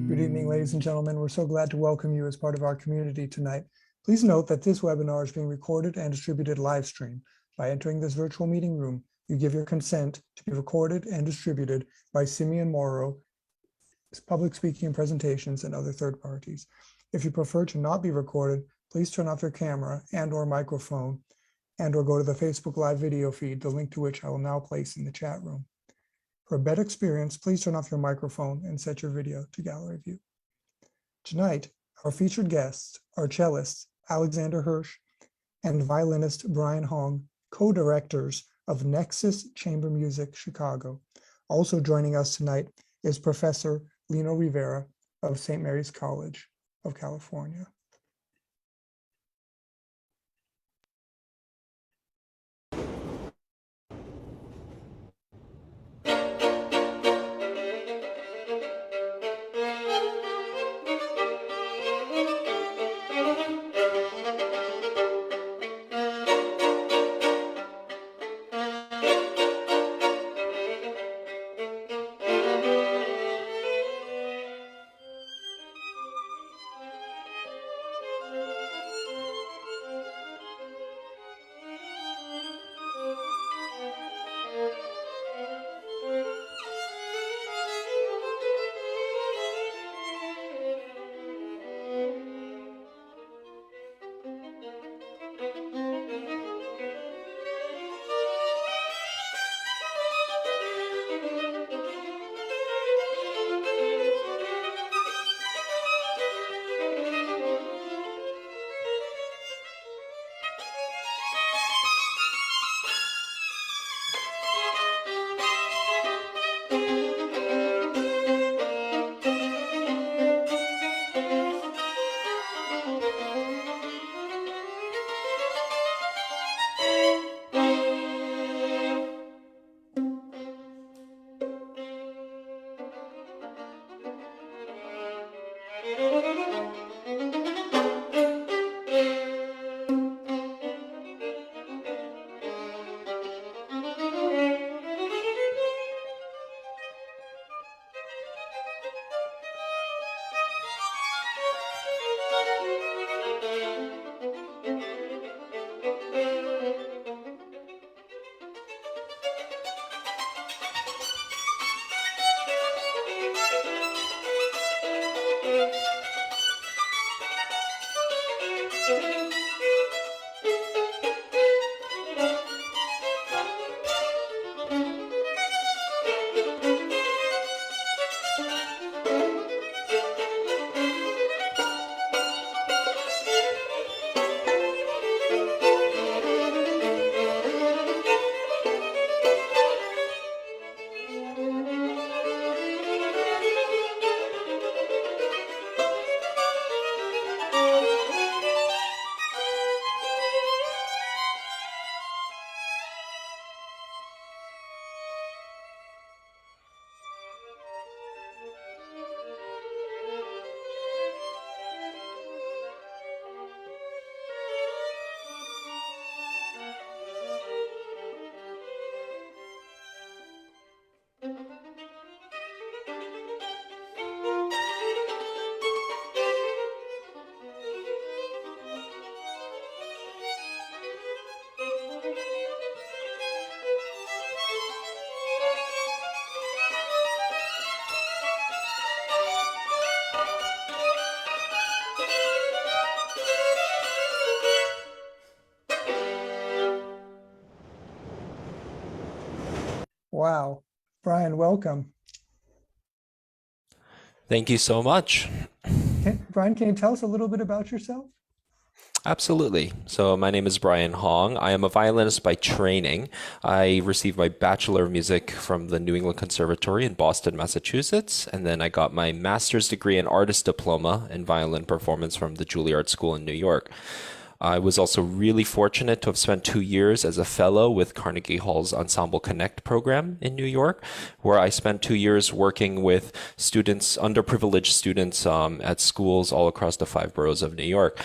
Good evening, ladies and gentlemen. We're so glad to welcome you as part of our community tonight. Please note that this webinar is being recorded and distributed live stream. By entering this virtual meeting room, you give your consent to be recorded and distributed by Simeon Morrow, public speaking and presentations, and other third parties. If you prefer to not be recorded, please turn off your camera and or microphone and or go to the Facebook Live video feed, the link to which I will now place in the chat room. For a better experience, please turn off your microphone and set your video to gallery view. Tonight, our featured guests are cellist Alexander Hersh and violinist Brian Hong, co-directors of Nexus Chamber Music Chicago. Also joining us tonight is Professor Lino Rivera of St. Mary's College of California. Wow. Brian, welcome. Thank you so much. Brian, can you tell us a little bit about yourself? Absolutely. So, my name is Brian Hong. I am a violinist by training. I received my Bachelor of Music from the New England Conservatory in Boston, Massachusetts. And then I got my master's degree and artist diploma in violin performance from the Juilliard School in New York. I was also really fortunate to have spent 2 years as a fellow with Carnegie Hall's Ensemble Connect program in New York, where I spent 2 years working with students, underprivileged students at schools all across the five boroughs of New York.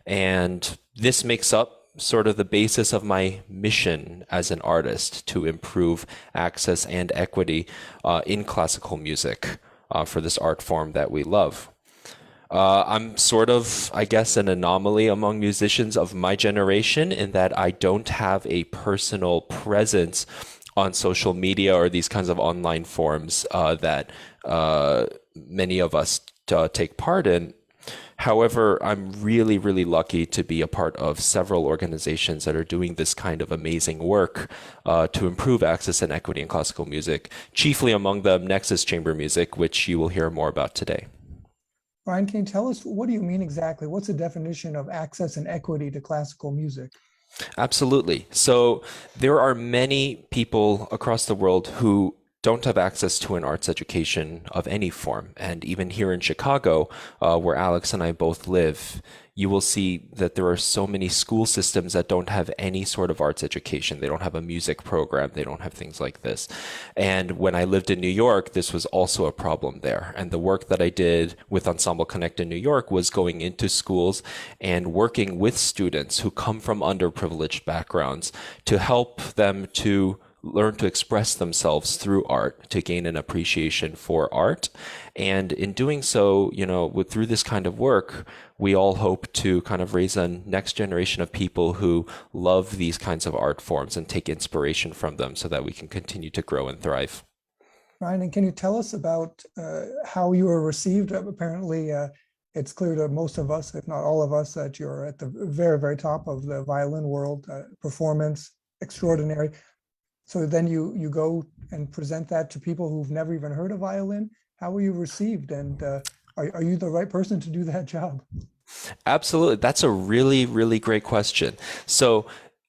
And this makes up sort of the basis of my mission as an artist to improve access and equity in classical music for this art form that we love. I'm sort of, I guess, an anomaly among musicians of my generation in that I don't have a personal presence on social media or these kinds of online forums that many of us take part in. However, I'm really, really lucky to be a part of several organizations that are doing this kind of amazing work to improve access and equity in classical music, chiefly among them Nexus Chamber Music, which you will hear more about today. Brian, can you tell us what do you mean exactly? What's the definition of access and equity to classical music? Absolutely. So there are many people across the world who don't have access to an arts education of any form. And even here in Chicago, where Alex and I both live, you will see that there are so many school systems that don't have any sort of arts education. They don't have a music program. They don't have things like this. And when I lived in New York, this was also a problem there. And the work that I did with Ensemble Connect in New York was going into schools and working with students who come from underprivileged backgrounds to help them to learn to express themselves through art to gain an appreciation for art. And in doing so, through this kind of work, we all hope to kind of raise a next generation of people who love these kinds of art forms and take inspiration from them so that we can continue to grow and thrive. Brian, and can you tell us about how you were received? Apparently, it's clear to most of us, if not all of us, that you're at the very, very top of the violin world. Performance extraordinary. So then you go and present that to people who've never even heard of violin. How were you received? And are you the right person to do that job? Absolutely. That's a really, really great question. So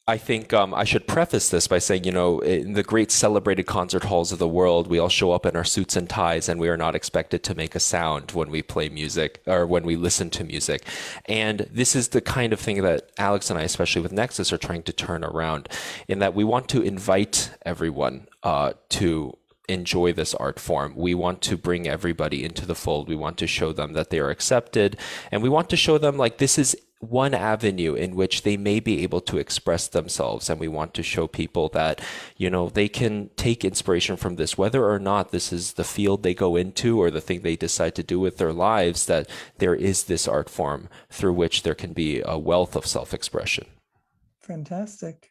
I think I should preface this by saying, in the great celebrated concert halls of the world, we all show up in our suits and ties, and we are not expected to make a sound when we play music or when we listen to music. And this is the kind of thing that Alex and I, especially with Nexus, are trying to turn around, in that we want to invite everyone to enjoy this art form. We want to bring everybody into the fold. We want to show them that they are accepted. And we want to show them like this is one avenue in which they may be able to express themselves. And we want to show people that, they can take inspiration from this, whether or not this is the field they go into or the thing they decide to do with their lives, that there is this art form through which there can be a wealth of self-expression. Fantastic.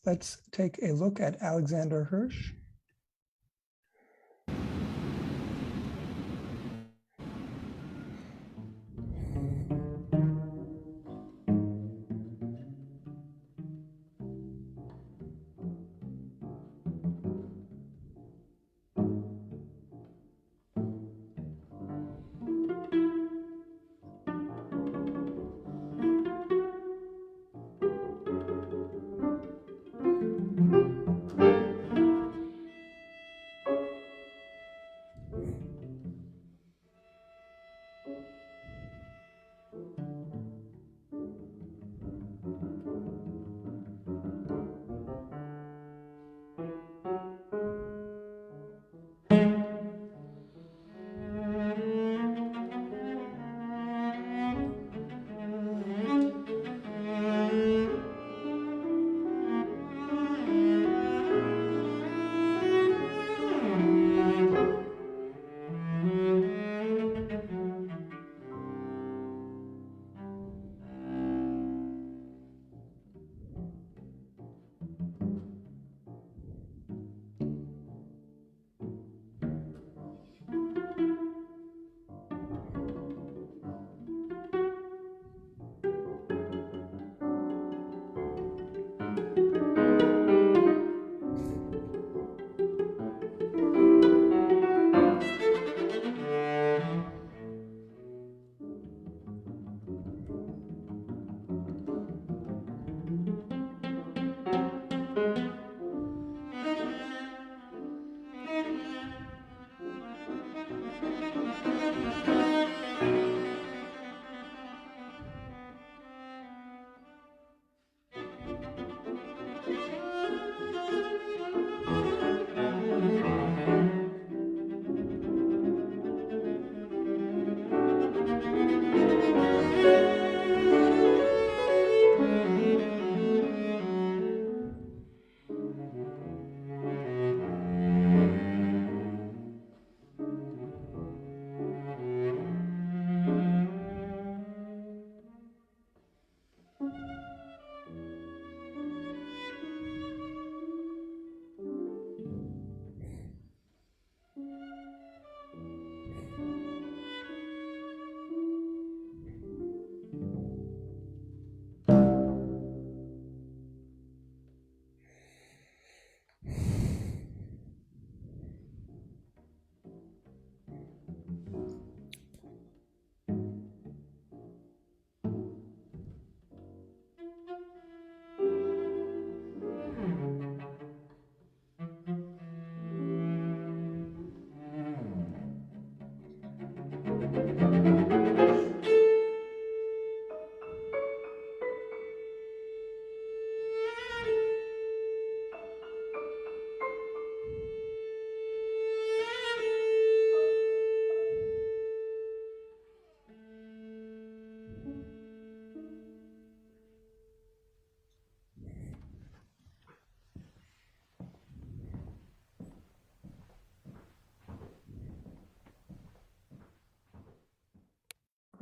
Let's take a look at Alexander Hersh.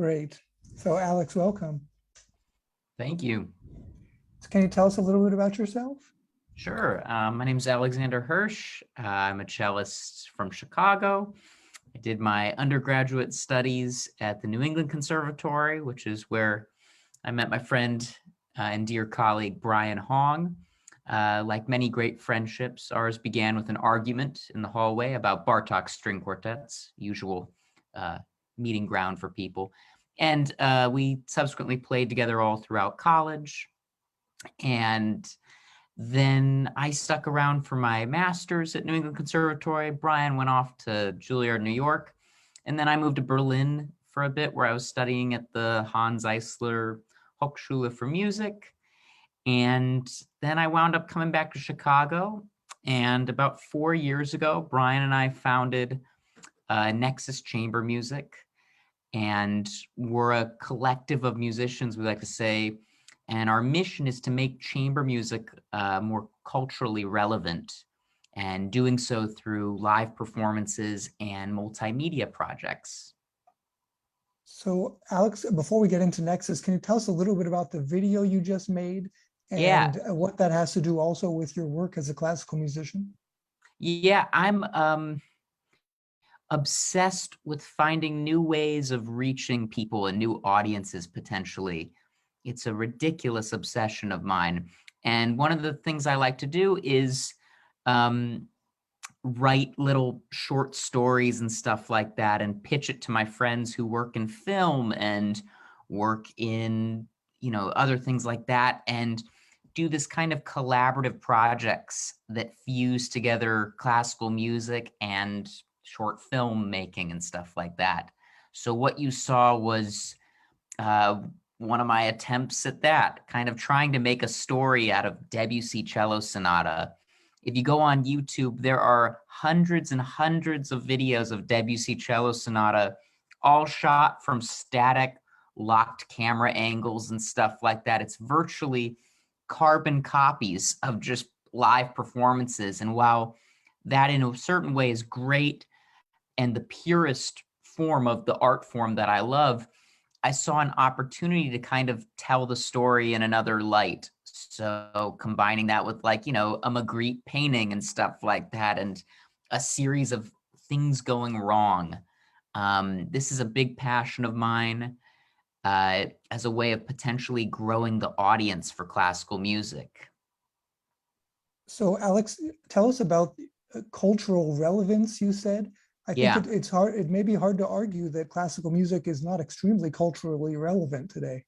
Great. So Alex, welcome. Thank you. So can you tell us a little bit about yourself? Sure. My name is Alexander Hersh. I'm a cellist from Chicago. I did my undergraduate studies at the New England Conservatory, which is where I met my friend and dear colleague, Brian Hong. Like many great friendships, ours began with an argument in the hallway about Bartok string quartets, usual meeting ground for people. And we subsequently played together all throughout college. And then I stuck around for my master's at New England Conservatory. Brian went off to Juilliard, New York. And then I moved to Berlin for a bit, where I was studying at the Hans Eisler Hochschule for Music. And then I wound up coming back to Chicago. And about 4 years ago, Brian and I founded Nexus Chamber Music. And we're a collective of musicians, we like to say. And our mission is to make chamber music more culturally relevant, and doing so through live performances and multimedia projects. So Alex, before we get into Nexus, can you tell us a little bit about the video you just made and what that has to do also with your work as a classical musician? Yeah, I'm obsessed with finding new ways of reaching people and new audiences potentially. It's a ridiculous obsession of mine. And one of the things I like to do is write little short stories and stuff like that and pitch it to my friends who work in film and work in, other things like that, and do this kind of collaborative projects that fuse together classical music and short film making and stuff like that. So what you saw was one of my attempts at that, kind of trying to make a story out of Debussy Cello Sonata. If you go on YouTube, there are hundreds and hundreds of videos of Debussy Cello Sonata, all shot from static, locked camera angles and stuff like that. It's virtually carbon copies of just live performances. And while that in a certain way is great and the purest form of the art form that I love, I saw an opportunity to kind of tell the story in another light. So combining that with a Magritte painting and stuff like that, and a series of things going wrong. This is a big passion of mine as a way of potentially growing the audience for classical music. So Alex, tell us about cultural relevance, you said. I think it's hard. It may be hard to argue that classical music is not extremely culturally relevant today.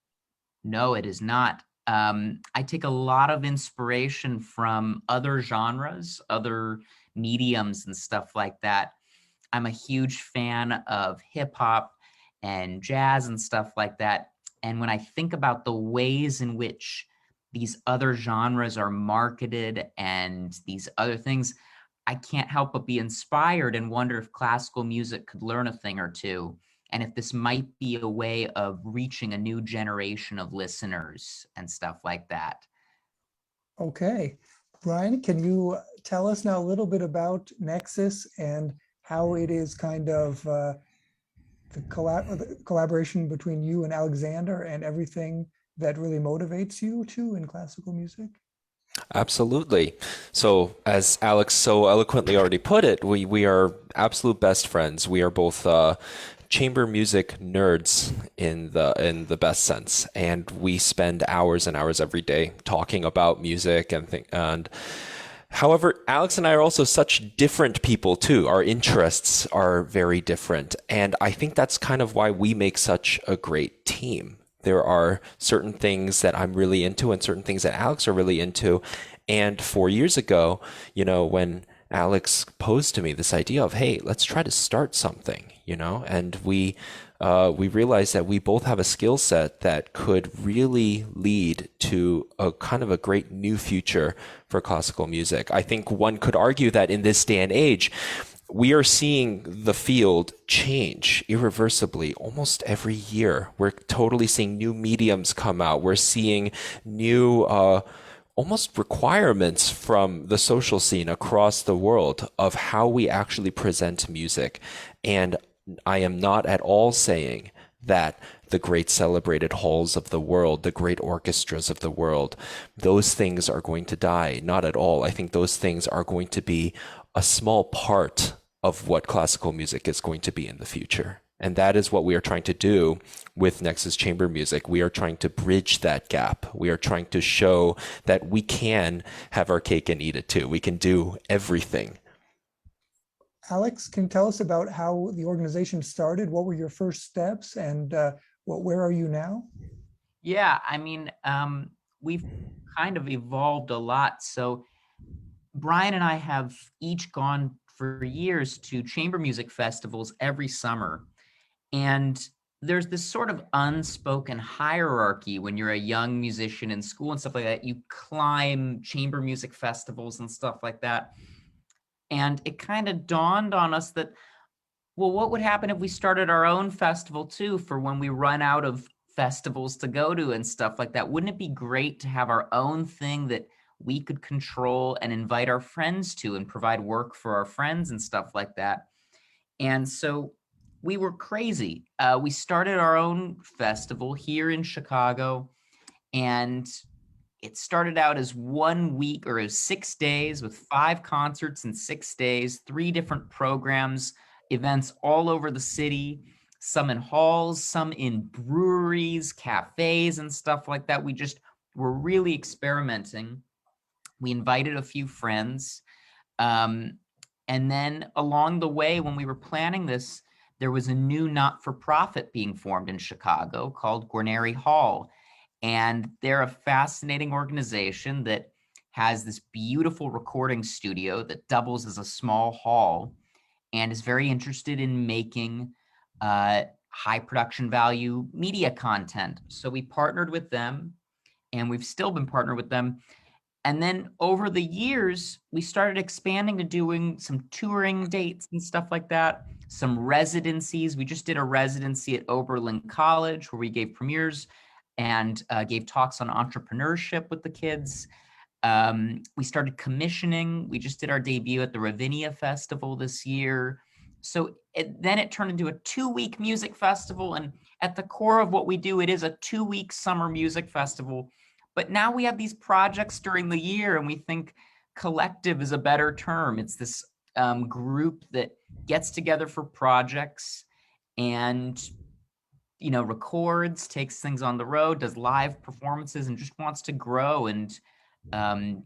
No, it is not. I take a lot of inspiration from other genres, other mediums and stuff like that. I'm a huge fan of hip hop and jazz and stuff like that. And when I think about the ways in which these other genres are marketed and these other things, I can't help but be inspired and wonder if classical music could learn a thing or two, and if this might be a way of reaching a new generation of listeners and stuff like that. Okay. Brian, can you tell us now a little bit about Nexus and how it is kind of the collaboration between you and Alexander and everything that really motivates you too in classical music? Absolutely. So, as Alex so eloquently already put it, we are absolute best friends. We are both chamber music nerds in the best sense, and we spend hours and hours every day talking about music and however, Alex and I are also such different people too. Our interests are very different, and I think that's kind of why we make such a great team. There are certain things that I'm really into and certain things that Alex are really into. And 4 years ago, when Alex posed to me this idea of, hey, let's try to start something, and we realized that we both have a skill set that could really lead to a kind of a great new future for classical music. I think one could argue that in this day and age, we are seeing the field change irreversibly almost every year. We're totally seeing new mediums come out. We're seeing new almost requirements from the social scene across the world of how we actually present music. And I am not at all saying that the great celebrated halls of the world, the great orchestras of the world, those things are going to die. Not at all. I think those things are going to be a small part of what classical music is going to be in the future. And that is what we are trying to do with Nexus Chamber Music. We are trying to bridge that gap. We are trying to show that we can have our cake and eat it too. We can do everything. Alex, can you tell us about how the organization started? What were your first steps, and where are you now? Yeah, I mean, we've kind of evolved a lot. So Brian and I have each gone for years to chamber music festivals every summer. And there's this sort of unspoken hierarchy when you're a young musician in school and stuff like that. You climb chamber music festivals and stuff like that. And it kind of dawned on us that, well, what would happen if we started our own festival too, for when we run out of festivals to go to and stuff like that? Wouldn't it be great to have our own thing that we could control and invite our friends to and provide work for our friends and stuff like that? And so we were crazy. We started our own festival here in Chicago, and it started out as 1 week, or as 6 days, with 5 concerts in 6 days, 3 different programs, events all over the city, some in halls, some in breweries, cafes, and stuff like that. We just were really experimenting. We invited a few friends. And then along the way, when we were planning this, there was a new not-for-profit being formed in Chicago called Guarneri Hall. And they're a fascinating organization that has this beautiful recording studio that doubles as a small hall and is very interested in making high production value media content. So we partnered with them, and we've still been partnered with them. And then over the years, we started expanding to doing some touring dates and stuff like that, some residencies. We just did a residency at Oberlin College where we gave premieres and gave talks on entrepreneurship with the kids. We started commissioning. We just did our debut at the Ravinia Festival this year. So then it turned into a 2-week music festival. And at the core of what we do, it is a 2-week summer music festival. But now we have these projects during the year, and we think collective is a better term. It's this group that gets together for projects and, you know, records, takes things on the road, does live performances, and just wants to grow and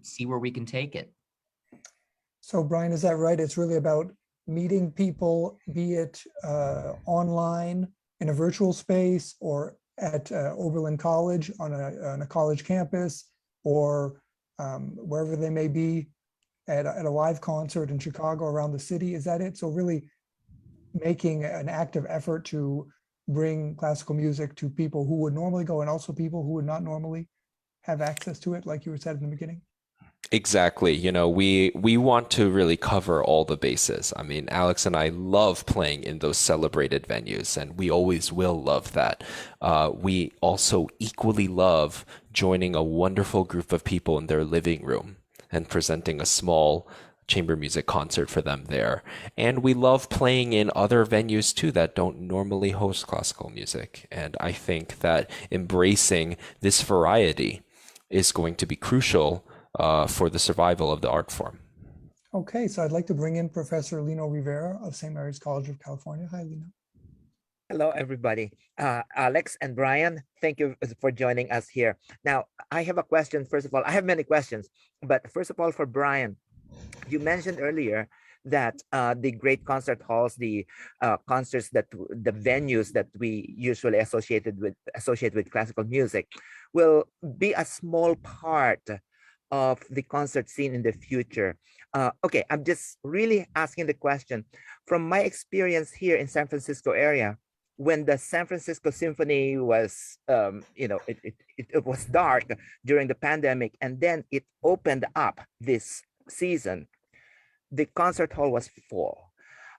see where we can take it. So Brian, is that right? It's really about meeting people, be it online in a virtual space, or at Oberlin College on a college campus, or wherever they may be at a live concert in Chicago, around the city. Is that it? So really making an active effort to bring classical music to people who would normally go, and also people who would not normally have access to it, like you said in the beginning. Exactly. You know, we want to really cover all the bases. I mean, Alex and I love playing in those celebrated venues, and we always will love that. We also equally love joining a wonderful group of people in their living room and presenting a small chamber music concert for them there. And we love playing in other venues too that don't normally host classical music. And I think that embracing this variety is going to be crucial for the survival of the art form. Okay, so I'd like to bring in Professor Lino Rivera of St. Mary's College of California. Hi, Lino. Hello, everybody. Alex and Brian, thank you for joining us here. Now, I have a question. First of all, I have many questions, but first of all, for Brian, you mentioned earlier that the great concert halls, the concerts, that the venues that we usually associate with classical music will be a small part of the concert scene in the future. Okay, I'm just really asking the question. From my experience here in San Francisco area, when the San Francisco Symphony was, it was dark during the pandemic, and then it opened up this season, the concert hall was full.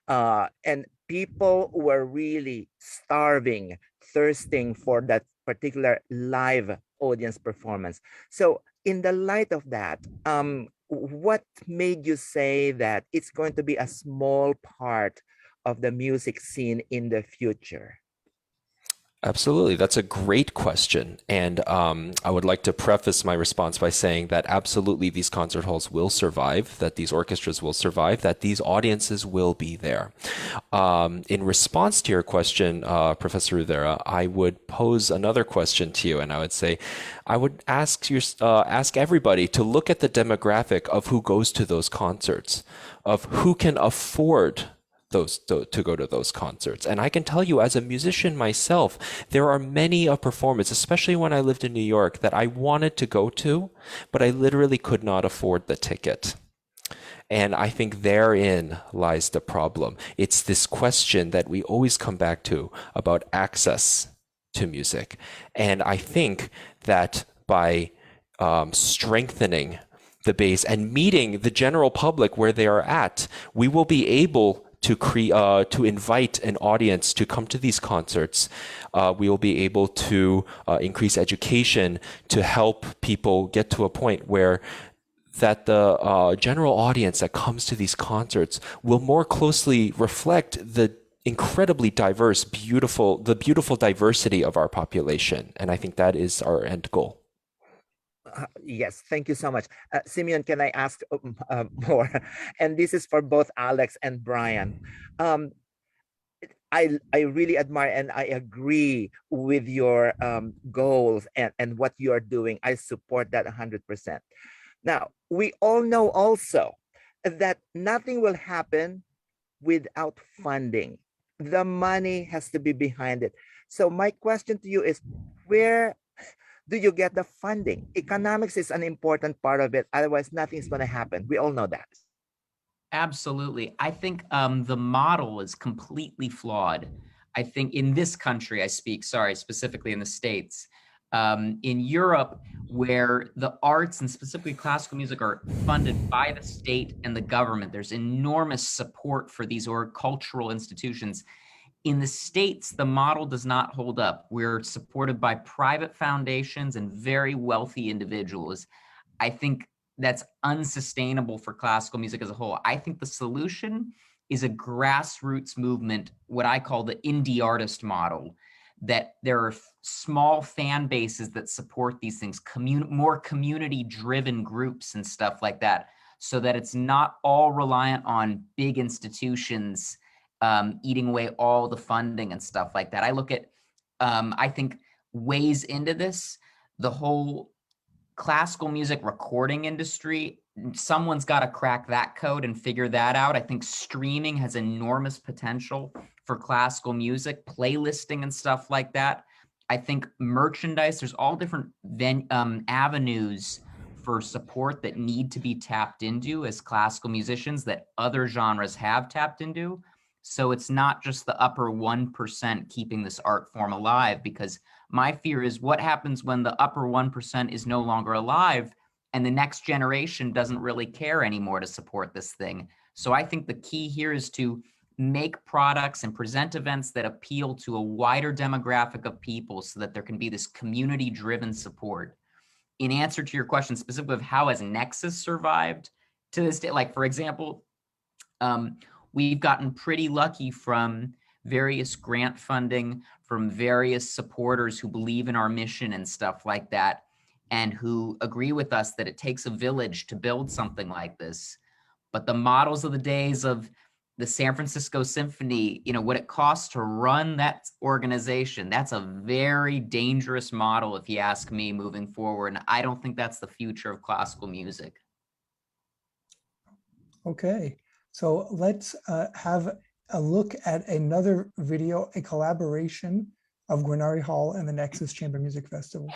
And people were really starving, thirsting for that particular live audience performance. So in the light of that, what made you say that it's going to be a small part of the music scene in the future? Absolutely. That's a great question. And I would like to preface my response by saying that absolutely these concert halls will survive, that these orchestras will survive, that these audiences will be there. In response to your question, Professor Rivera, I would pose another question to you, and I would say, I would ask everybody to look at the demographic of who goes to those concerts, of who can afford to go to those concerts. And I can tell you, as a musician myself, there are many a performance, especially when I lived in New York, that I wanted to go to, but I literally could not afford the ticket. And I think therein lies the problem. It's this question that we always come back to about access to music. And I think that by strengthening the base and meeting the general public where they are at, we will be able to invite an audience to come to these concerts. We will be able to increase education to help people get to a point where that the general audience that comes to these concerts will more closely reflect the incredibly diverse, beautiful diversity of our population. And I think that is our end goal. Yes, thank you so much. Simeon, can I ask more? And this is for both Alex and Brian. I really admire and I agree with your goals and what you are doing. I support that 100%. Now, we all know also that nothing will happen without funding. The money has to be behind it. So my question to you is, where do you get the funding? Economics is an important part of it. Otherwise, nothing's going to happen. We all know that. Absolutely. I think the model is completely flawed. I think in this country, I speak, sorry, specifically in the States, in Europe, where the arts and specifically classical music are funded by the state and the government, there's enormous support for these cultural institutions. In the States, the model does not hold up. We're supported by private foundations and very wealthy individuals. I think that's unsustainable for classical music as a whole. I think the solution is a grassroots movement, what I call the indie artist model, that there are small fan bases that support these things, more community-driven groups and stuff like that, so that it's not all reliant on big institutions eating away all the funding and stuff like that. I look at, I think, ways into this, the whole classical music recording industry, someone's got to crack that code and figure that out. I think streaming has enormous potential for classical music, playlisting and stuff like that. I think merchandise, there's all different avenues for support that need to be tapped into as classical musicians that other genres have tapped into. So it's not just the upper 1% keeping this art form alive, because my fear is what happens when the upper 1% is no longer alive and the next generation doesn't really care anymore to support this thing. So I think the key here is to make products and present events that appeal to a wider demographic of people so that there can be this community-driven support. In answer to your question specifically of how has Nexus survived to this day, like for example, we've gotten pretty lucky from various grant funding from various supporters who believe in our mission and stuff like that, and who agree with us that it takes a village to build something like this. But the models of the days of the San Francisco Symphony, you know, what it costs to run that organization, that's a very dangerous model, if you ask me, moving forward. And I don't think that's the future of classical music. Okay, so let's have a look at another video, a collaboration of Guarneri Hall and the Nexus Chamber Music Festival.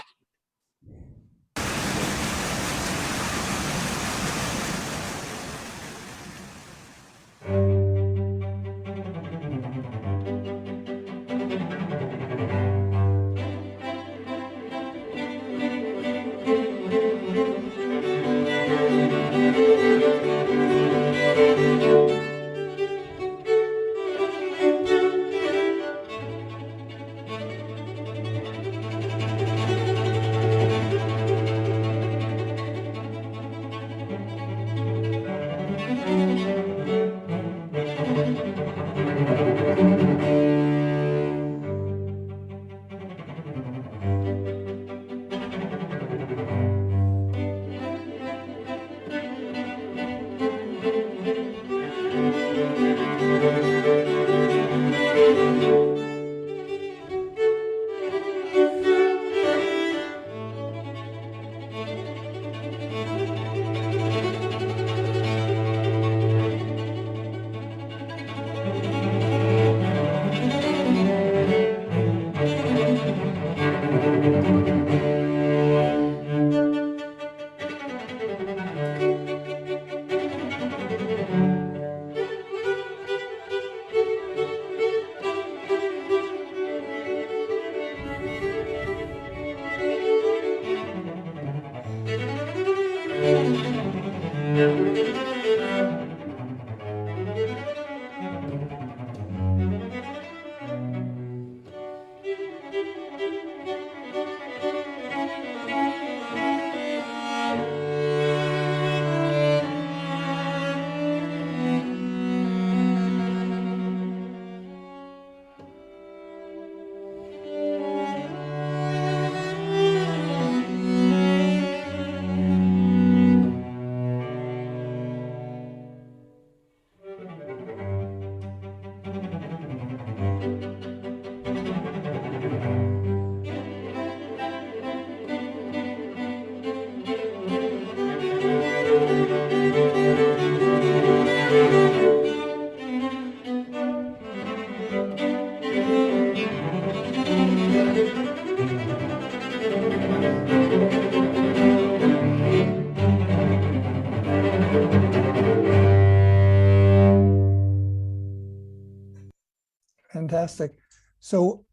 Fantastic. So,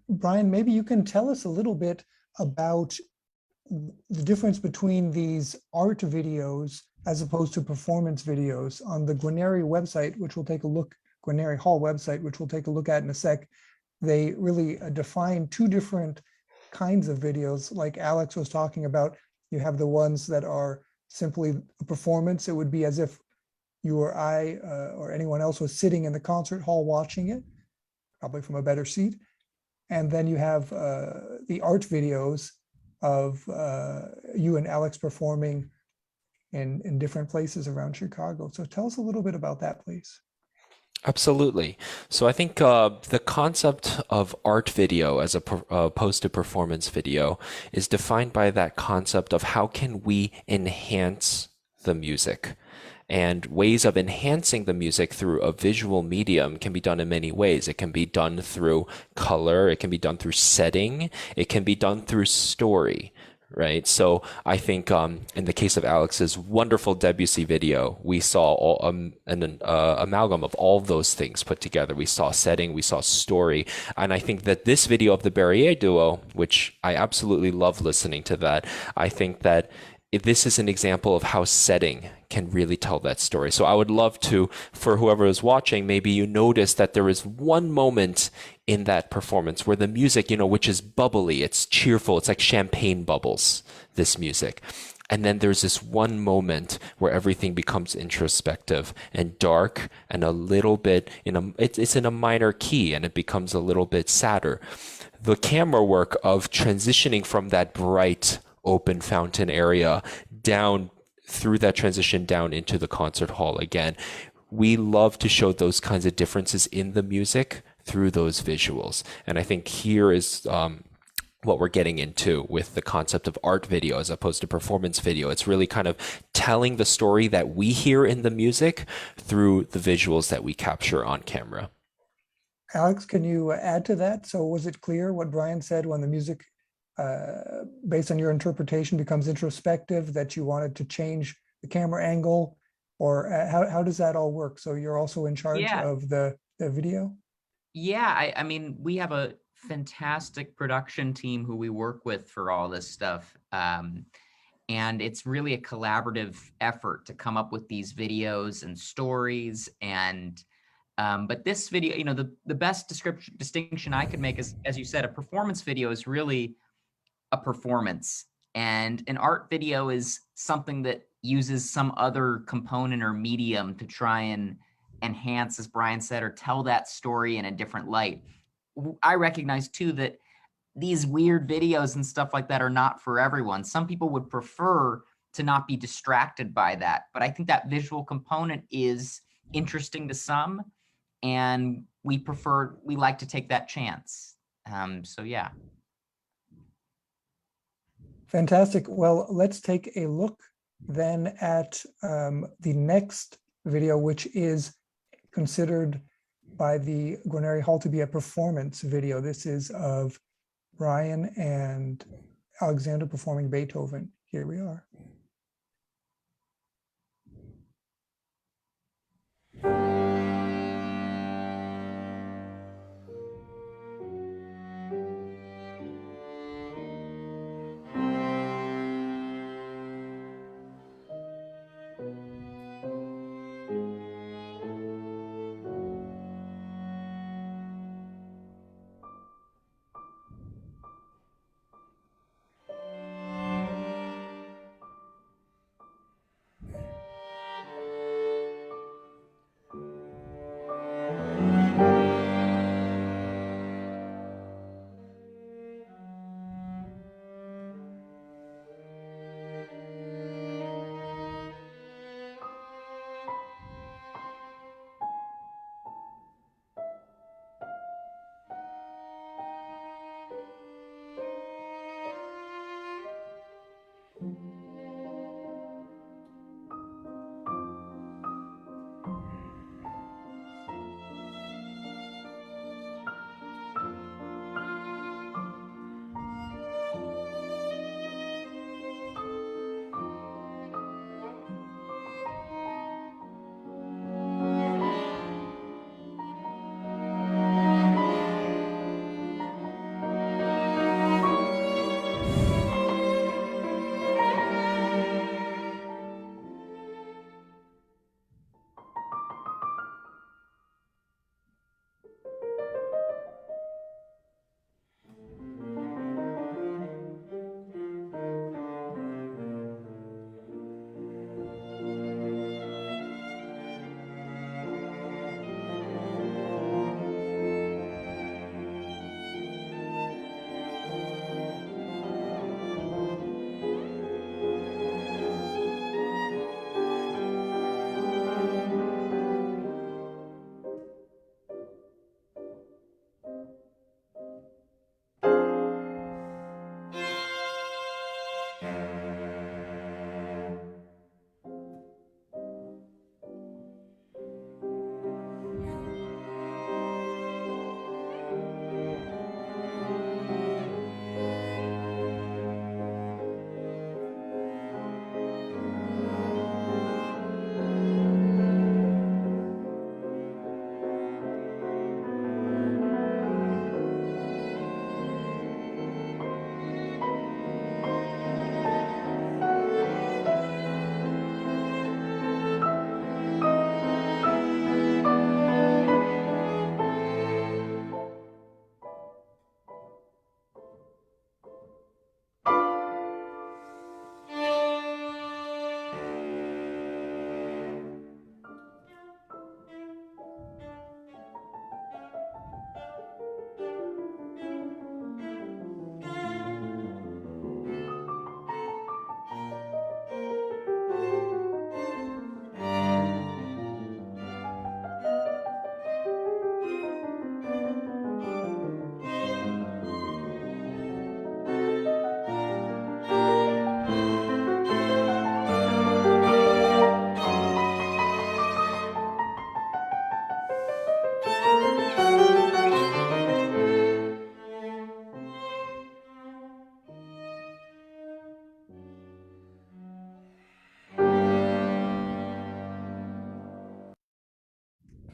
Brian, maybe you can tell us a little bit about the difference between these art videos as opposed to performance videos on the Gwinnett website, which we'll take a look, Gwinnett Hall website, which we'll take a look at in a sec. They really define two different kinds of videos. Like Alex was talking about, you have the ones that are simply a performance. It would be as if you or I or anyone else was sitting in the concert hall watching it, probably from a better seat. And then you have the art videos of you and Alex performing in different places around Chicago. So tell us a little bit about that, please. Absolutely. So I think the concept of art video as opposed to performance video is defined by that concept of how can we enhance the music. And ways of enhancing the music through a visual medium can be done in many ways. It can be done through color, it can be done through setting, it can be done through story. Right. So I think in the case of Alex's wonderful Debussy video, we saw an amalgam of all those things put together. We saw setting, we saw story. And I think that this video of the Barrier duo, which I absolutely love listening to that, I think that this is an example of how setting can really tell that story. So I would love to, for whoever is watching, maybe you notice that there is one moment in that performance where the music, which is bubbly, it's cheerful, it's like champagne bubbles, this music. And then there's this one moment where everything becomes introspective and dark and a little bit, it's in a minor key and it becomes a little bit sadder. The camera work of transitioning from that bright, open fountain area down through that transition down into the concert hall again. We love to show those kinds of differences in the music through those visuals. And I think here is what we're getting into with the concept of art video as opposed to performance video. It's really kind of telling the story that we hear in the music through the visuals that we capture on camera. Alex, can you add to that? So was it clear what Brian said when the music based on your interpretation becomes introspective, that you wanted to change the camera angle, or how does that all work? So you're also in charge of the video? Yeah, I mean, we have a fantastic production team who we work with for all this stuff. And it's really a collaborative effort to come up with these videos and stories. And but this video, the best distinction I could make is, as you said, a performance video is really a performance, and an art video is something that uses some other component or medium to try and enhance, as Brian said, or tell that story in a different light. I recognize too that these weird videos and stuff like that are not for everyone. Some people would prefer to not be distracted by that, but I think that visual component is interesting to some, and we like to take that chance. So yeah. Fantastic. Well, let's take a look then at the next video, which is considered by the Gwinnett Hall to be a performance video. This is of Brian and Alexander performing Beethoven. Here we are.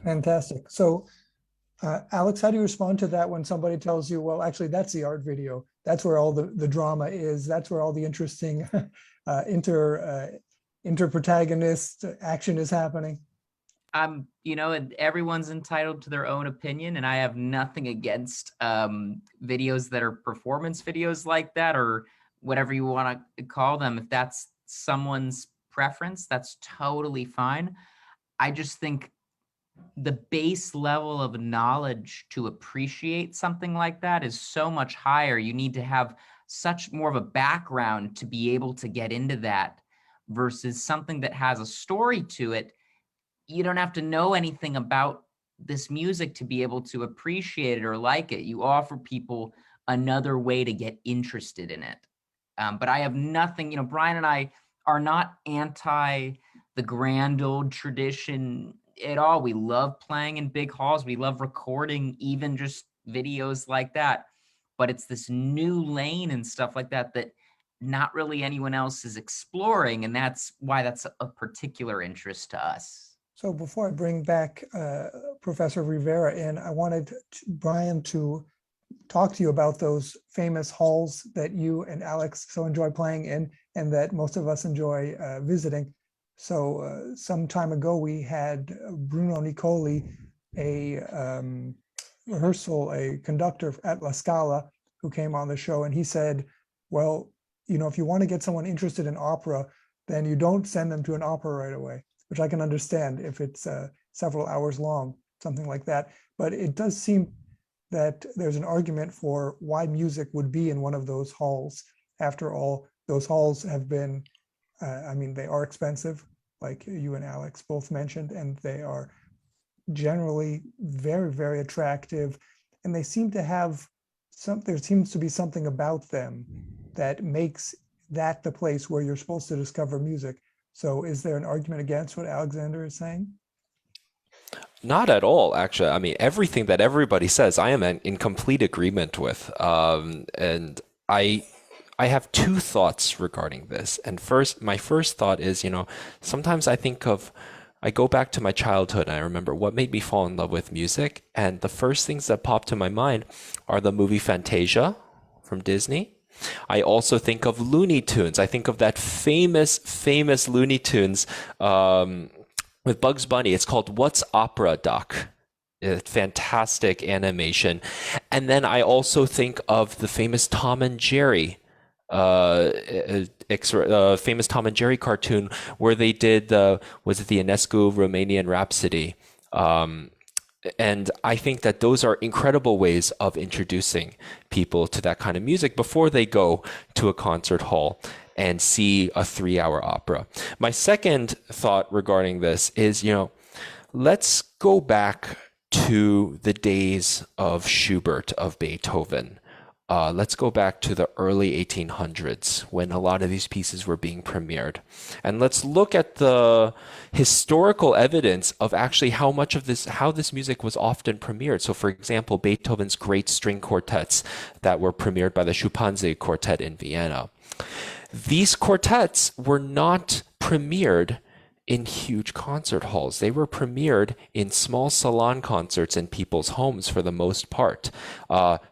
Fantastic. So, Alex, how do you respond to that when somebody tells you, well, actually, that's the art video. That's where all the drama is. That's where all the interesting inter-protagonist action is happening. And everyone's entitled to their own opinion, and I have nothing against videos that are performance videos like that, or whatever you want to call them. If that's someone's preference, that's totally fine. I just think the base level of knowledge to appreciate something like that is so much higher. You need to have such more of a background to be able to get into that, versus something that has a story to it. You don't have to know anything about this music to be able to appreciate it or like it. You offer people another way to get interested in it. But I have nothing, Brian and I are not anti the grand old tradition at all. We love playing in big halls. We love recording even just videos like that. But it's this new lane and stuff like that that not really anyone else is exploring. And that's why that's a particular interest to us. So before I bring back Professor Rivera in, I wanted Brian to talk to you about those famous halls that you and Alex so enjoy playing in, and that most of us enjoy visiting. So some time ago, we had Bruno Nicoli, a rehearsal, a conductor at La Scala, who came on the show, and he said, well, if you want to get someone interested in opera, then you don't send them to an opera right away, which I can understand if it's several hours long, something like that. But it does seem that there's an argument for why music would be in one of those halls. After all, those halls have been, they are expensive, like you and Alex both mentioned, and they are generally very, very attractive. And they seem to have there seems to be something about them that makes that the place where you're supposed to discover music. So is there an argument against what Alexander is saying? Not at all, actually. I mean, everything that everybody says, I am in complete agreement with. And I have two thoughts regarding this. And my first thought is, sometimes I go back to my childhood and I remember what made me fall in love with music. And the first things that pop to my mind are the movie Fantasia from Disney. I also think of Looney Tunes. I think of that famous Looney Tunes with Bugs Bunny. It's called What's Opera, Doc? Fantastic animation. And then I also think of the famous Tom and Jerry famous Tom and Jerry cartoon where they did was it the Ionescu Romanian Rhapsody? And I think that those are incredible ways of introducing people to that kind of music before they go to a concert hall and see a 3-hour opera. My second thought regarding this is, let's go back to the days of Schubert, of Beethoven. Let's go back to the early 1800s when a lot of these pieces were being premiered. And let's look at the historical evidence of actually how this music was often premiered. So for example, Beethoven's great string quartets that were premiered by the Schuppanzigh Quartet in Vienna. These quartets were not premiered in huge concert halls. They were premiered in small salon concerts in people's homes for the most part.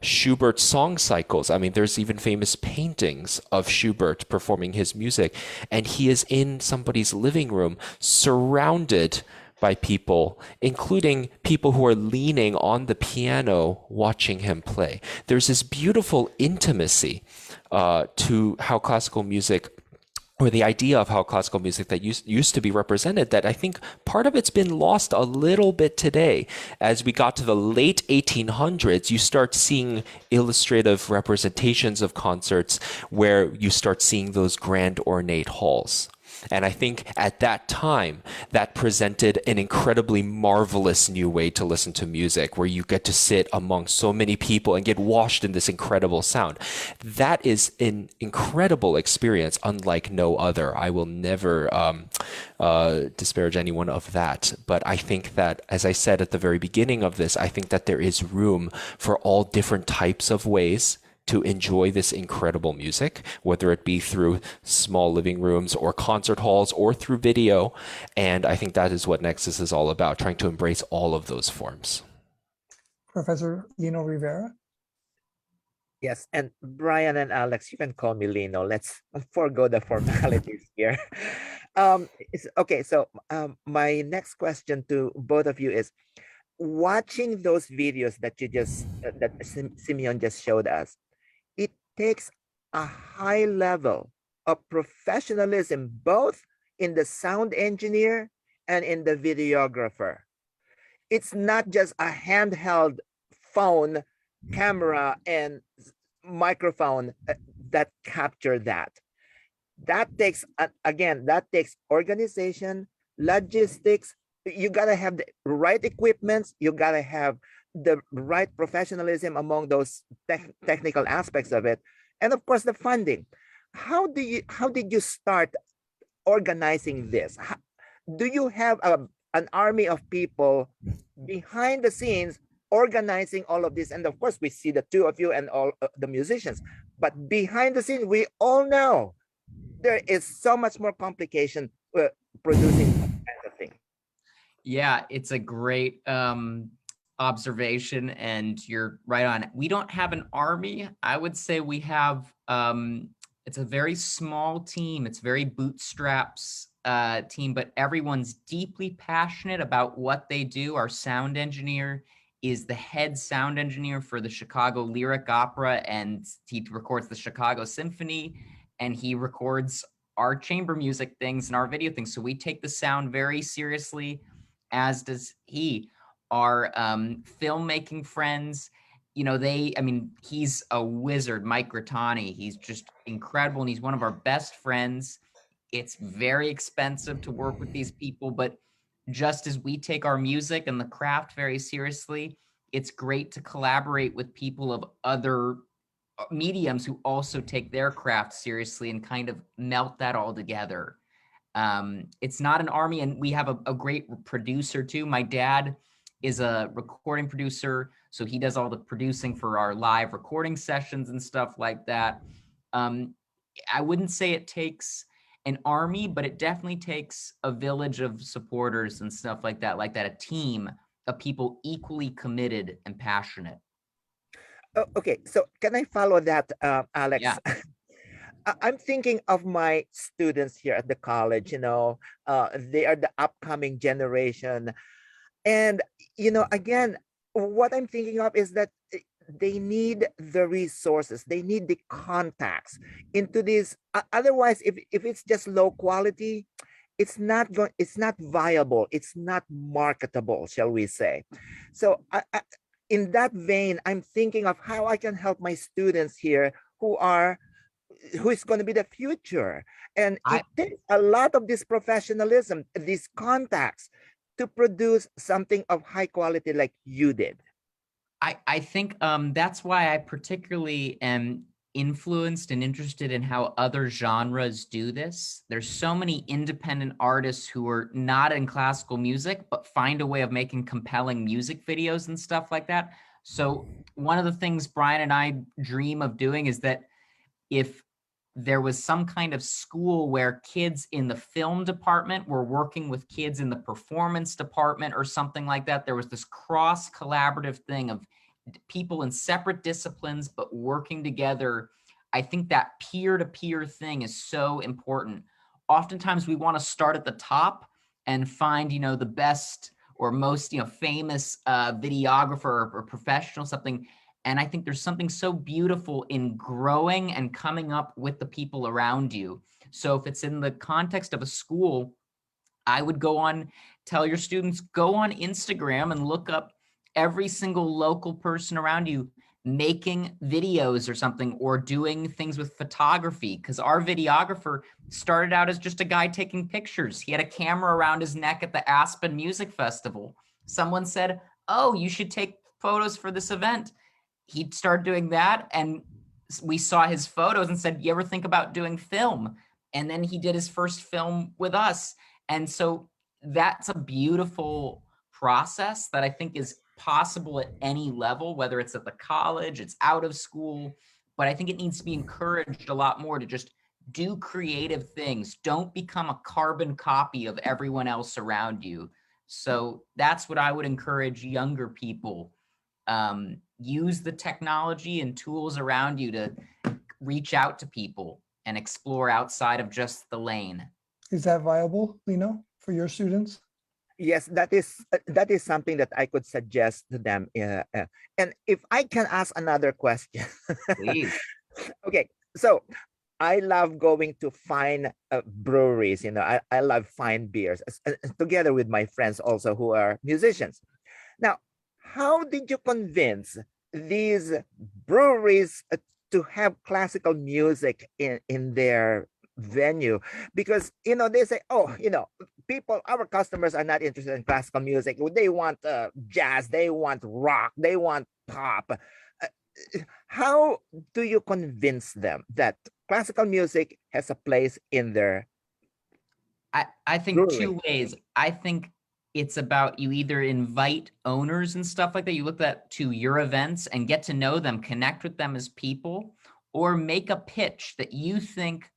Schubert song cycles. There's even famous paintings of Schubert performing his music, and he is in somebody's living room surrounded by people, including people who are leaning on the piano watching him play. There's this beautiful intimacy to how classical music, or the idea of how classical music that used to be represented, that I think part of it's been lost a little bit today. As we got to the late 1800s, you start seeing illustrative representations of concerts where you start seeing those grand ornate halls. And I think at that time, that presented an incredibly marvelous new way to listen to music, where you get to sit among so many people and get washed in this incredible sound. That is an incredible experience, unlike no other. I will never disparage anyone of that. But I think that, as I said at the very beginning of this, I think that there is room for all different types of ways to enjoy this incredible music, whether it be through small living rooms or concert halls or through video. And I think that is what Nexus is all about, trying to embrace all of those forms. Professor Lino Rivera. Yes, and Brian and Alex, you can call me Lino. Let's forego the formalities here. Okay, so my next question to both of you is, watching those videos that you just that Simeon just showed us, it takes a high level of professionalism, both in the sound engineer and in the videographer. It's not just a handheld phone, camera, and microphone that capture that. That takes, again, that takes organization, logistics. You gotta have the right equipment. You gotta have the right professionalism among those technical aspects of it, and of course the funding. How did you start organizing this? Do you have an army of people behind the scenes organizing all of this? And of course, we see the two of you and all the musicians, but behind the scenes, we all know there is so much more complication producing that kind of thing. Yeah, it's a great observation, and you're right on. We don't have an army. I would say we have, it's a very small team. It's very bootstraps team, but everyone's deeply passionate about what they do. Our sound engineer is the head sound engineer for the Chicago Lyric Opera, and he records the Chicago Symphony, and he records our chamber music things and our video things. So we take the sound very seriously, as does he. Our filmmaking friends, you know, he's a wizard, Mike Grattani. He's just incredible, and he's one of our best friends. It's very expensive to work with these people, but just as we take our music and the craft very seriously, it's great to collaborate with people of other mediums who also take their craft seriously and kind of melt that all together. It's not an army, and we have a great producer too. My dad is a recording producer, so he does all the producing for our live recording sessions and stuff like that. I wouldn't say it takes an army, but it definitely takes a village of supporters and stuff like that, a team of people equally committed and passionate. Oh, okay, so can I follow that, Alex? Yeah. I'm thinking of my students here at the college. You know, they are the upcoming generation, and you know, again, what I'm thinking of is that they need the resources, they need the contacts into this. Otherwise, if it's just low quality, it's not viable, it's not marketable, shall we say. So in that vein, I'm thinking of how I can help my students here who is going to be the future. And it takes a lot of this professionalism, these contacts, to produce something of high quality like you did. I think that's why I particularly am influenced and interested in how other genres do this. There's so many independent artists who are not in classical music, but find a way of making compelling music videos and stuff like that. So one of the things Brian and I dream of doing is that if there was some kind of school where kids in the film department were working with kids in the performance department or something like that, there was this cross collaborative thing of people in separate disciplines, but working together. I think that peer-to-peer thing is so important. Oftentimes we want to start at the top and find, you know, the best or most, you know, famous videographer or professional, something. And I think there's something so beautiful in growing and coming up with the people around you. So if it's in the context of a school, I would tell your students, go on Instagram and look up every single local person around you making videos or something, or doing things with photography. Because our videographer started out as just a guy taking pictures. He had a camera around his neck at the Aspen Music Festival. Someone said, oh, you should take photos for this event. He started doing that, and we saw his photos and said, you ever think about doing film? And then he did his first film with us. And so that's a beautiful process that I think is possible at any level, whether it's at the college, it's out of school. but I think it needs to be encouraged a lot more to just do creative things. Don't become a carbon copy of everyone else around you. So that's what I would encourage younger people. Use the technology and tools around you to reach out to people and explore outside of just the lane. Is that viable, Lino, for your students? Yes, that is something that I could suggest to them. And if I can ask another question. Please. Okay, so I love going to fine breweries. I love fine beers, together with my friends also who are musicians. Now, how did you convince these breweries to have classical music in their venue? Because they say, oh, people, our customers are not interested in classical music. They want jazz, they want rock, they want pop. How do you convince them that classical music has a place in their I think brewery? two ways. I think it's about, you either invite owners and stuff like that, you look at to your events and get to know them, connect with them as people, or make a pitch that you think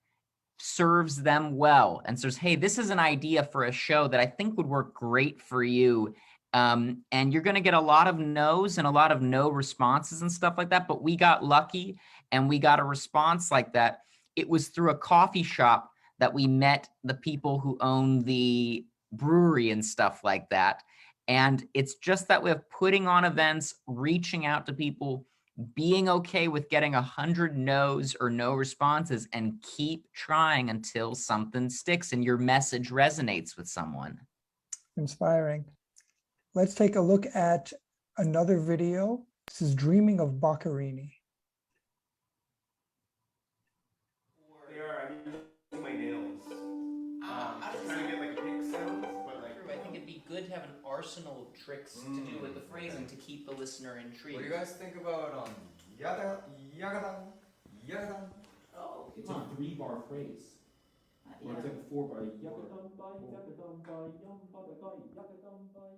serves them well and says, hey, this is an idea for a show that I think would work great for you. And you're going to get a lot of no's and a lot of no responses and stuff like that. But we got lucky and we got a response like that. It was through a coffee shop that we met the people who own the brewery and stuff like that. And it's just that way of putting on events, reaching out to people, being okay with getting 100 no's or no responses, and keep trying until something sticks and your message resonates with someone. Inspiring. Let's take a look at another video. This is Dreaming of Boccherini. My nails. Trying to get like pick sounds, but like. I think it'd be good to have an arsenal of tricks to do with the phrasing to keep the listener intrigued. What do you guys think about yada yada yada? Oh, It's a 3-bar phrase. Or it's like a 4-bar. Yakadum-bai, yakadum-bai, yum-ba-da-gai, yakadum-bai.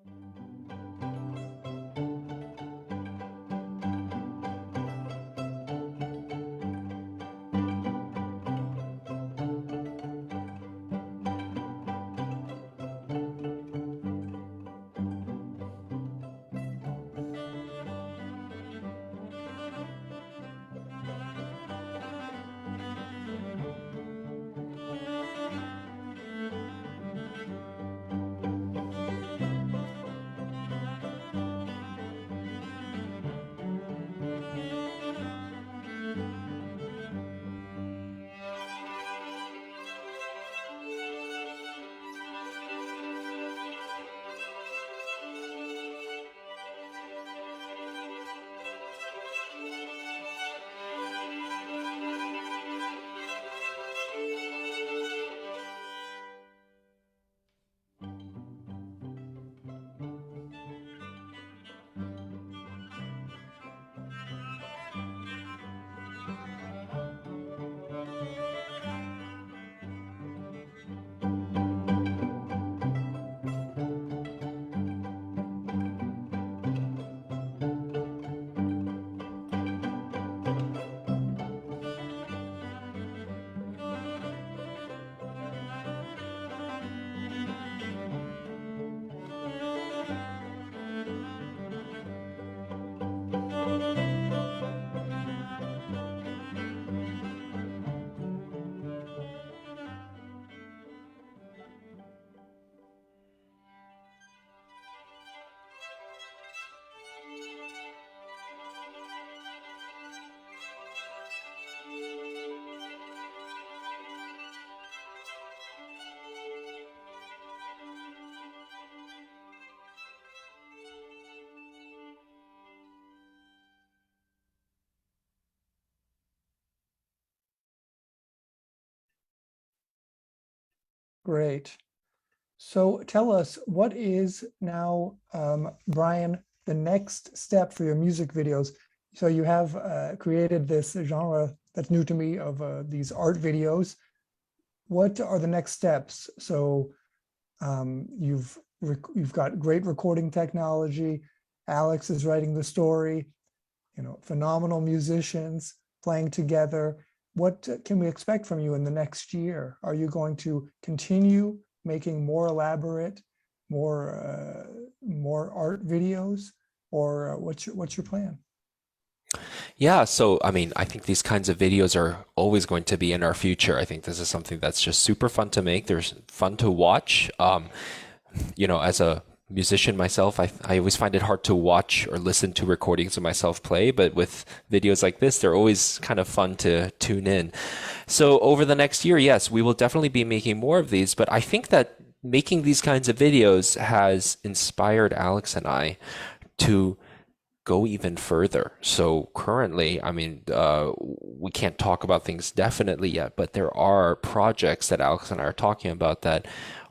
Great. So tell us, what is now, Brian, the next step for your music videos? So you have created this genre that's new to me of these art videos. What are the next steps? So you've got great recording technology. Alex is writing the story, phenomenal musicians. playing together. What can we expect from you in the next year? Are you going to continue making more elaborate, more art videos, or what's your plan? Yeah, so I mean, I think these kinds of videos are always going to be in our future. I think this is something that's just super fun to make. There's fun to watch. As a musician myself, I always find it hard to watch or listen to recordings of myself play, but with videos like this, they're always kind of fun to tune in. So over the next year, yes, we will definitely be making more of these, but I think that making these kinds of videos has inspired Alex and I to go even further. So currently, I mean, we can't talk about things definitely yet, but there are projects that Alex and I are talking about that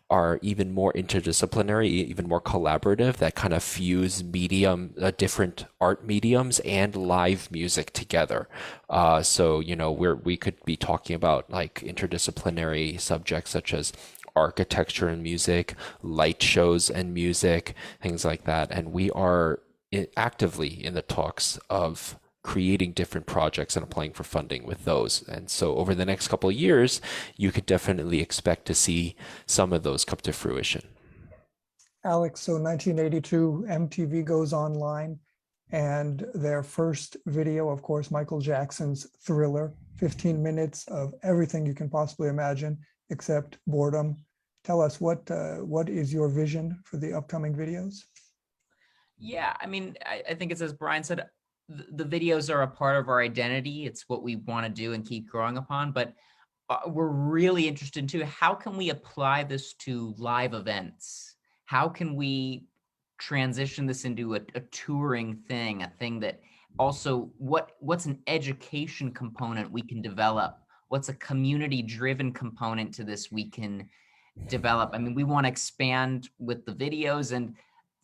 are even more interdisciplinary, even more collaborative, that kind of fuse different art mediums and live music together. We could be talking about like interdisciplinary subjects such as architecture and music, light shows and music, things like that. And we are actively in the talks of creating different projects and applying for funding with those. And so over the next couple of years, you could definitely expect to see some of those come to fruition. Alex, so 1982, MTV goes online, and their first video, of course, Michael Jackson's Thriller, 15 minutes of everything you can possibly imagine except boredom. Tell us what is your vision for the upcoming videos? Yeah, I mean, I think it's as Brian said, the videos are a part of our identity. It's what we want to do and keep growing upon. But we're really interested in too, how can we apply this to live events? How can we transition this into a touring thing, a thing that also what's an education component we can develop? What's a community driven component to this we can develop? I mean, we want to expand with the videos, and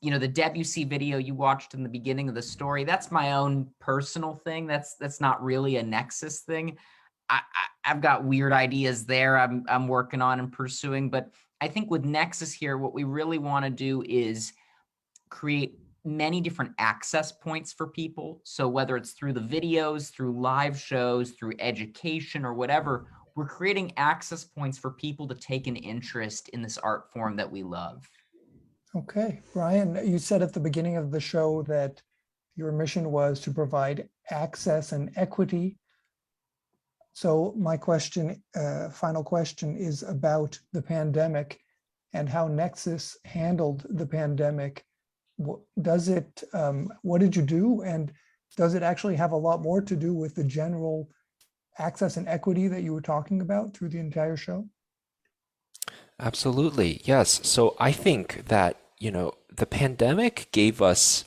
the Debussy video you watched in the beginning of the story, that's my own personal thing. That's not really a Nexus thing. I've got weird ideas there I'm working on and pursuing, but I think with Nexus here, what we really want to do is create many different access points for people. So whether it's through the videos, through live shows, through education or whatever, we're creating access points for people to take an interest in this art form that we love. Okay, Brian, you said at the beginning of the show that your mission was to provide access and equity. So my final question is about the pandemic and how Nexus handled the pandemic. What did you do? And does it actually have a lot more to do with the general access and equity that you were talking about through the entire show? Absolutely. Yes. So I think that, the pandemic gave us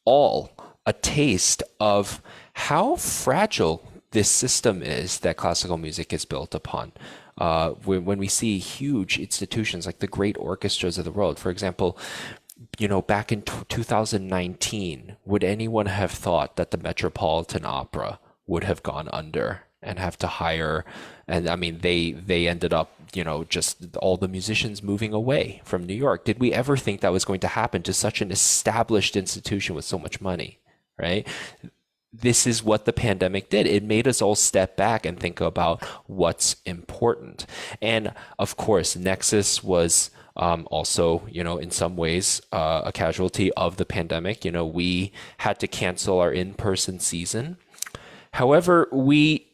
all a taste of how fragile this system is that classical music is built upon. When we see huge institutions like the great orchestras of the world, for example, back in 2019, would anyone have thought that the Metropolitan Opera would have gone under and have to hire? And I mean, they ended up, just all the musicians moving away from New York. Did we ever think that was going to happen to such an established institution with so much money, right? This is what the pandemic did. It made us all step back and think about what's important. And of course, Nexus was also, in some ways, a casualty of the pandemic. We had to cancel our in-person season. However, we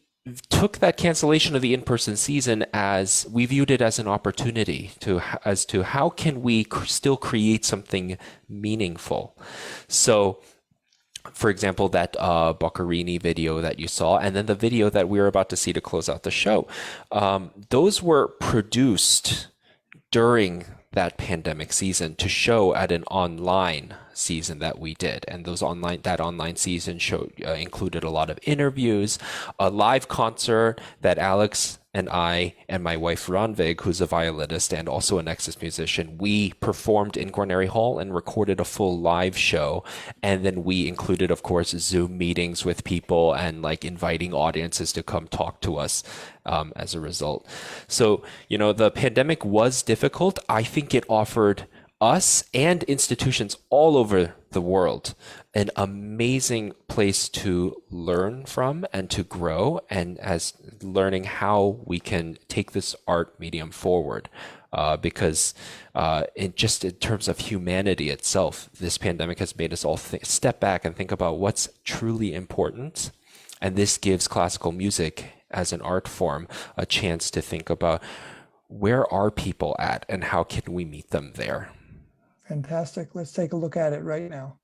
took that cancellation of the in-person season as we viewed it as an opportunity as to how can we still create something meaningful. So, for example, that Boccherini video that you saw, and then the video that we were about to see to close out the show, those were produced during that pandemic season to show at an online season that we did. And that online season included a lot of interviews, a live concert that Alex and I and my wife Ranvig, who's a violinist and also a Nexus musician, we performed in Guarneri Hall and recorded a full live show. And then we included, of course, Zoom meetings with people and like inviting audiences to come talk to us as a result. So, the pandemic was difficult. I think it offered us and institutions all over the world an amazing place to learn from and to grow, and as learning how we can take this art medium forward. Because in terms of humanity itself, this pandemic has made us all step back and think about what's truly important. And this gives classical music as an art form a chance to think about where are people at and how can we meet them there. Fantastic. Let's take a look at it right now.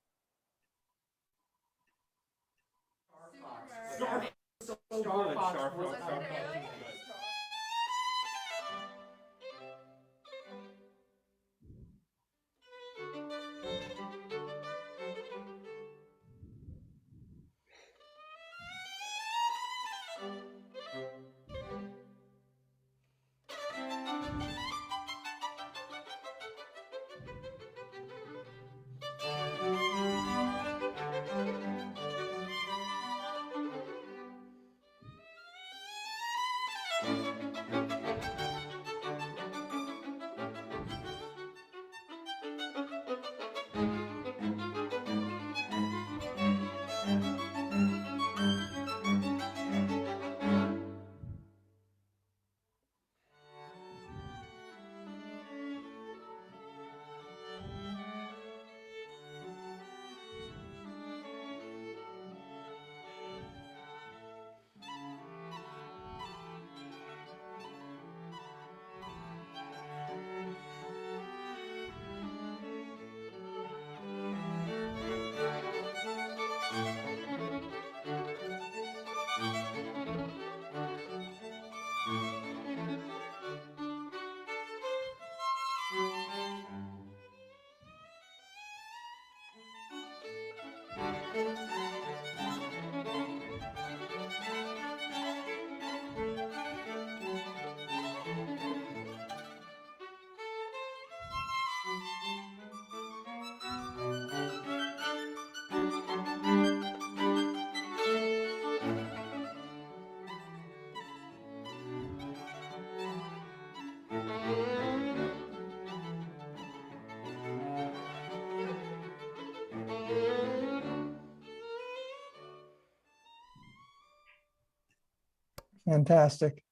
Fantastic.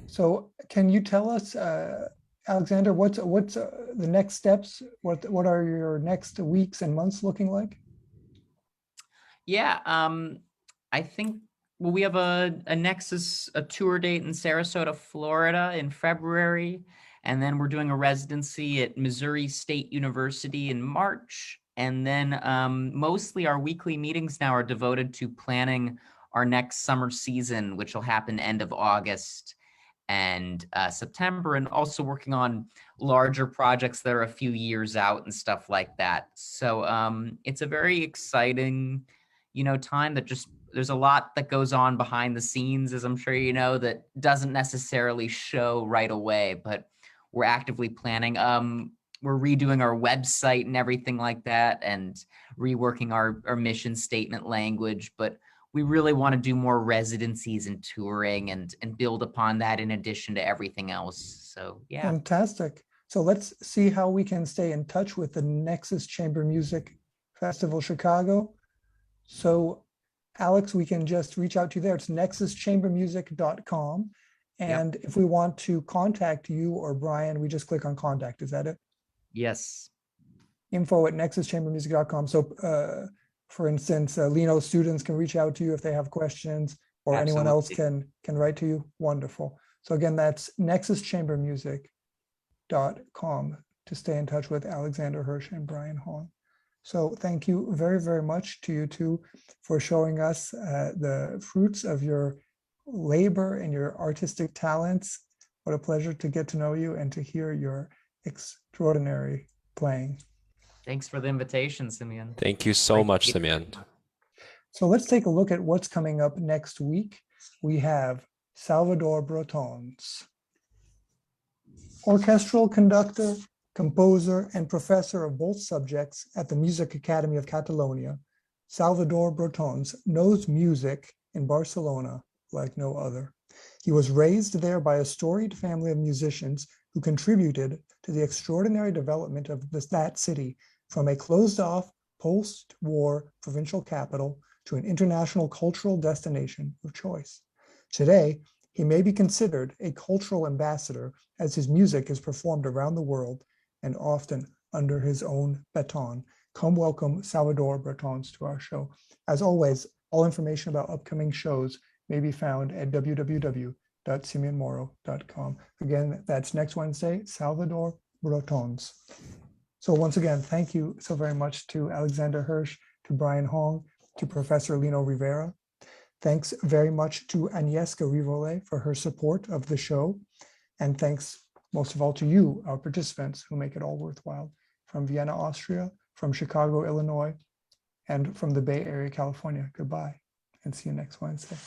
So can you tell us, Alexander, what's the next steps? What are your next weeks and months looking like? Yeah, I think, well, we have a Nexus, a tour date in Sarasota, Florida in February. And then we're doing a residency at Missouri State University in March. And then mostly our weekly meetings now are devoted to planning our next summer season, which will happen end of August and September, and also working on larger projects that are a few years out and stuff like that. So it's a very exciting, time that just, there's a lot that goes on behind the scenes, as I'm sure you know, that doesn't necessarily show right away, but we're actively planning. We're redoing our website and everything like that, and reworking our mission statement language, but we really want to do more residencies and touring and build upon that in addition to everything else. So yeah. Fantastic. So let's see how we can stay in touch with the Nexus Chamber Music Festival Chicago. So Alex, we can just reach out to you there. It's nexuschambermusic.com. And if we want to contact you or Brian, we just click on contact. Is that it? Yes. info@nexuschambermusic.com. So for instance, Lino students can reach out to you if they have questions, or anyone else can write to you. Wonderful. So again, that's nexuschambermusic.com to stay in touch with Alexander Hersh and Brian Hong. So thank you very, very much to you two for showing us the fruits of your labor and your artistic talents. What a pleasure to get to know you and to hear your extraordinary playing. Thanks for the invitation, Simeon. Thank you so much, Simeon. So let's take a look at what's coming up next week. We have Salvador Brotons, orchestral conductor, composer, and professor of both subjects at the Music Academy of Catalonia. Salvador Brotons knows music in Barcelona like no other. He was raised there by a storied family of musicians who contributed to the extraordinary development of that city from a closed-off, post-war provincial capital to an international cultural destination of choice. Today, he may be considered a cultural ambassador as his music is performed around the world and often under his own baton. Come welcome Salvador Bretons to our show. As always, all information about upcoming shows may be found at www.simeonmoro.com. Again, that's next Wednesday, Salvador Bretons. So once again, thank you so very much to Alexander Hersh, to Brian Hong, to Professor Lino Rivera. Thanks very much to Agnieszka Rivole for her support of the show. And thanks most of all to you, our participants, who make it all worthwhile. From Vienna, Austria, from Chicago, Illinois, and from the Bay Area, California. Goodbye, and see you next Wednesday.